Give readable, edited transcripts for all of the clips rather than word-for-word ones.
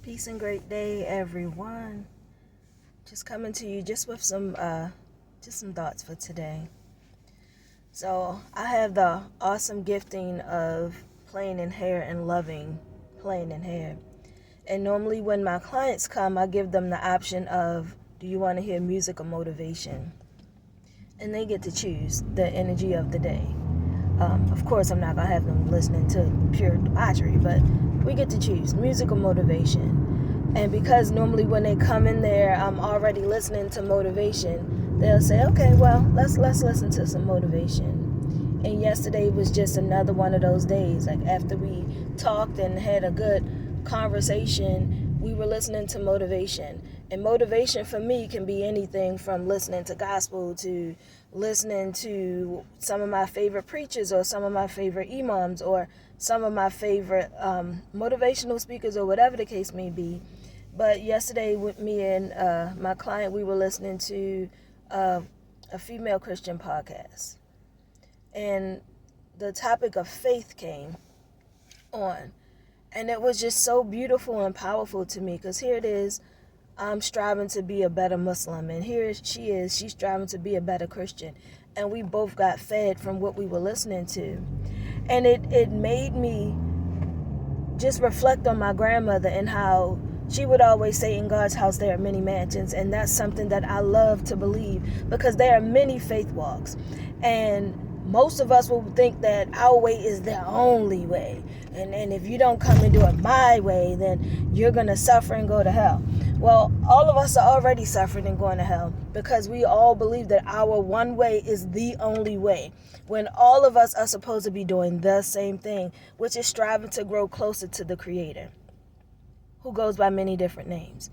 Peace and great day, everyone. Just coming to you just with some thoughts for today. So I have the awesome gifting of playing in hair and loving playing in hair. And normally when my clients come, I give them the option of, do you want to hear music or motivation? And they get to choose the energy of the day. Of course, I'm not going to have them listening to pure debauchery, but we get to choose music or motivation. And because normally when they come in there, I'm already listening to motivation, they'll say, okay, well, let's listen to some motivation. And yesterday was just another one of those days. Like after we talked and had a good conversation, we were listening to motivation. And motivation for me can be anything from listening to gospel to listening to some of my favorite preachers or some of my favorite imams or some of my favorite motivational speakers or whatever the case may be. But yesterday with me and my client, we were listening to a female Christian podcast. And the topic of faith came on. And it was just so beautiful and powerful to me because here it is, I'm striving to be a better Muslim, and here she is, she's striving to be a better Christian, and we both got fed from what we were listening to. And it made me just reflect on my grandmother and how she would always say, in God's house there are many mansions, and that's something that I love to believe because there are many faith walks, and most of us will think that our way is the only way, and if you don't come and do it my way, then you're going to suffer and go to hell. Well, all of us are already suffering and going to hell because we all believe that our one way is the only way, when all of us are supposed to be doing the same thing, which is striving to grow closer to the Creator, who goes by many different names.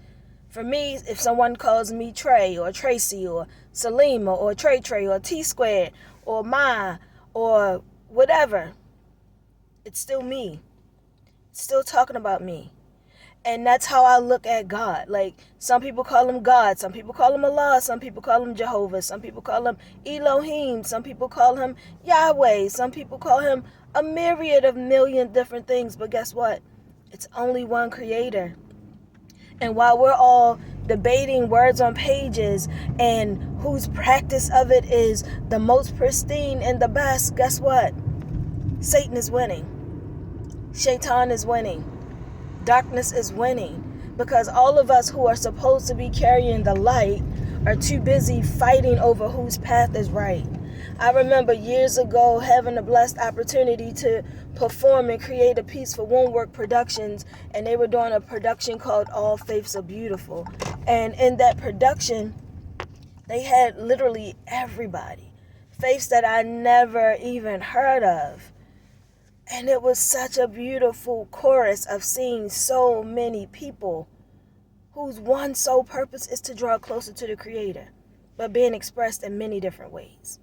For me, if someone calls me Trey or Tracy or Salima or Trey or T Squared or Ma or whatever, it's still me. It's still talking about me. And that's how I look at God. Like, some people call him God, some people call him Allah, some people call him Jehovah, some people call him Elohim, some people call him Yahweh, some people call him a myriad of million different things. But guess what? It's only one Creator. And while we're all debating words on pages and whose practice of it is the most pristine and the best, guess what? Satan is winning. Shaitan is winning. Darkness is winning, because all of us who are supposed to be carrying the light are too busy fighting over whose path is right. I remember years ago having a blessed opportunity to perform and create a piece for Woundwork Productions, and they were doing a production called All Faiths Are Beautiful. And in that production, they had literally everybody, faiths that I never even heard of. And it was such a beautiful chorus of seeing so many people whose one sole purpose is to draw closer to the Creator, but being expressed in many different ways.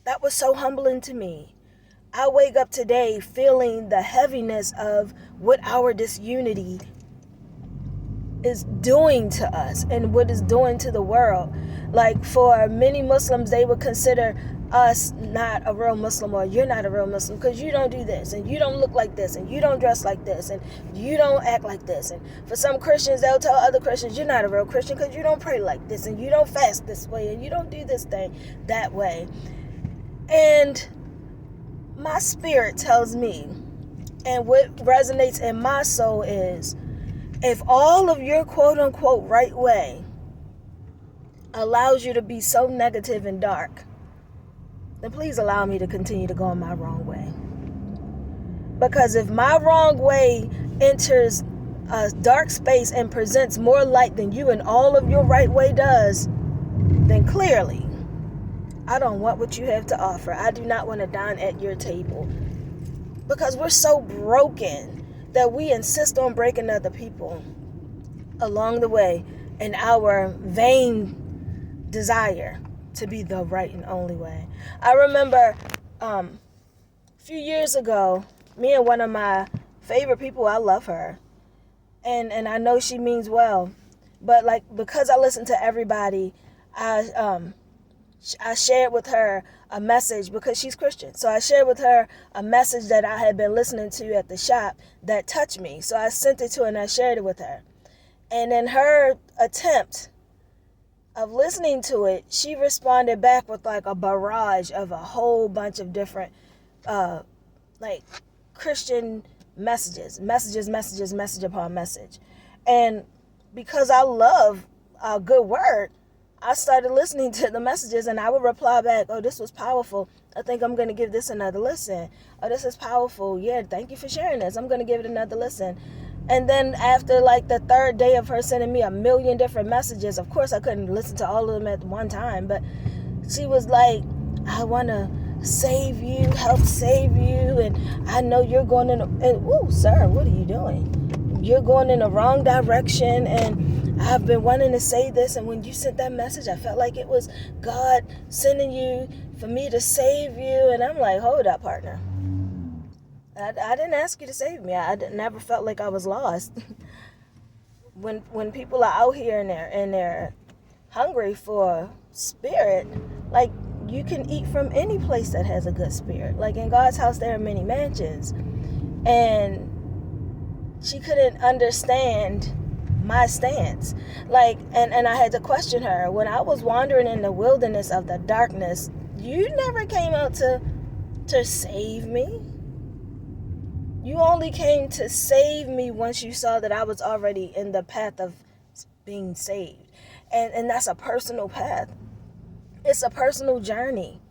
That was so humbling to me. I wake up today feeling the heaviness of what our disunity is doing to us and what it's doing to the world. Like, for many Muslims, they would consider us not a real Muslim, or you're not a real Muslim because you don't do this, and you don't look like this, and you don't dress like this, and you don't act like this. And for some Christians, they'll tell other Christians, you're not a real Christian because you don't pray like this, and you don't fast this way, and you don't do this thing that way. And my spirit tells me, and what resonates in my soul is, if all of your quote-unquote right way allows you to be so negative and dark, then please allow me to continue to go in my wrong way. Because if my wrong way enters a dark space and presents more light than you and all of your right way does, then clearly, I don't want what you have to offer. I do not want to dine at your table. Because we're so broken that we insist on breaking other people along the way in our vain desire to be the right and only way. I remember a few years ago, me and one of my favorite people, I love her, and I know she means well, but like, because I listen to everybody, I shared with her a message, because she's Christian. So I shared with her a message that I had been listening to at the shop that touched me. So I sent it to her and I shared it with her. And in her attempt of listening to it, she responded back with like a barrage of a whole bunch of different like Christian message upon message. And because I love a good word, I started listening to the messages, and I would reply back, oh, this was powerful. I think I'm going to give this another listen. Oh, this is powerful. Yeah, thank you for sharing this. I'm going to give it another listen. And then after like the third day of her sending me a million different messages, of course I couldn't listen to all of them at one time, but she was like, I want to save you, help save you, and I know you're going in, ooh, sir, what are you doing? You're going in the wrong direction, and I've been wanting to say this, and when you sent that message, I felt like it was God sending you for me to save you. And I'm like, hold up, partner. I didn't ask you to save me. I never felt like I was lost. When people are out here and they're hungry for spirit, like, you can eat from any place that has a good spirit. Like, in God's house, there are many mansions. And she couldn't understand my stance. Like, and I had to question her. When I was wandering in the wilderness of the darkness, you never came out to save me. You only came to save me once you saw that I was already in the path of being saved. And that's a personal path. It's a personal journey.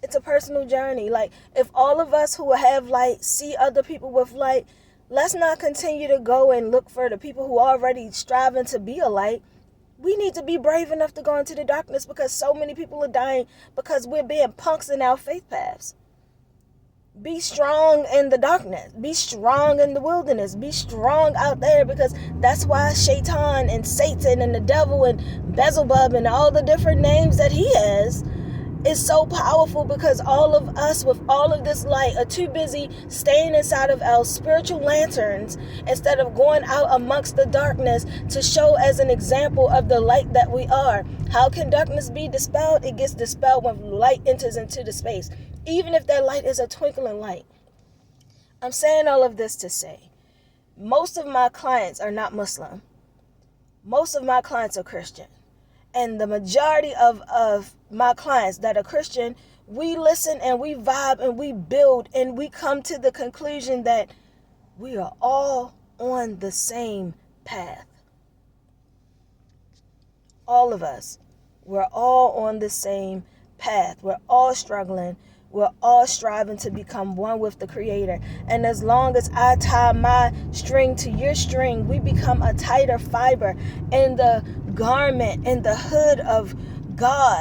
It's a personal journey. Like, if all of us who have light see other people with light, let's not continue to go and look for the people who are already striving to be a light. We need to be brave enough to go into the darkness, because so many people are dying because we're being punks in our faith paths. Be strong in the darkness. Be strong in the wilderness. Be strong out there, because that's why Shaitan and Satan and the devil and Beelzebub and all the different names that he has is so powerful, because all of us with all of this light are too busy staying inside of our spiritual lanterns instead of going out amongst the darkness to show as an example of the light that we are. How can darkness be dispelled? It gets dispelled when light enters into the space, even if that light is a twinkling light. I'm saying all of this to say, most of my clients are not Muslim. Most of my clients are Christian. And the majority of my clients that are Christian, we listen and we vibe and we build, and we come to the conclusion that we are all on the same path. All of us. We're all on the same path. We're all struggling. We're all striving to become one with the Creator. And as long as I tie my string to your string, we become a tighter fiber in the garment, in the hood of God.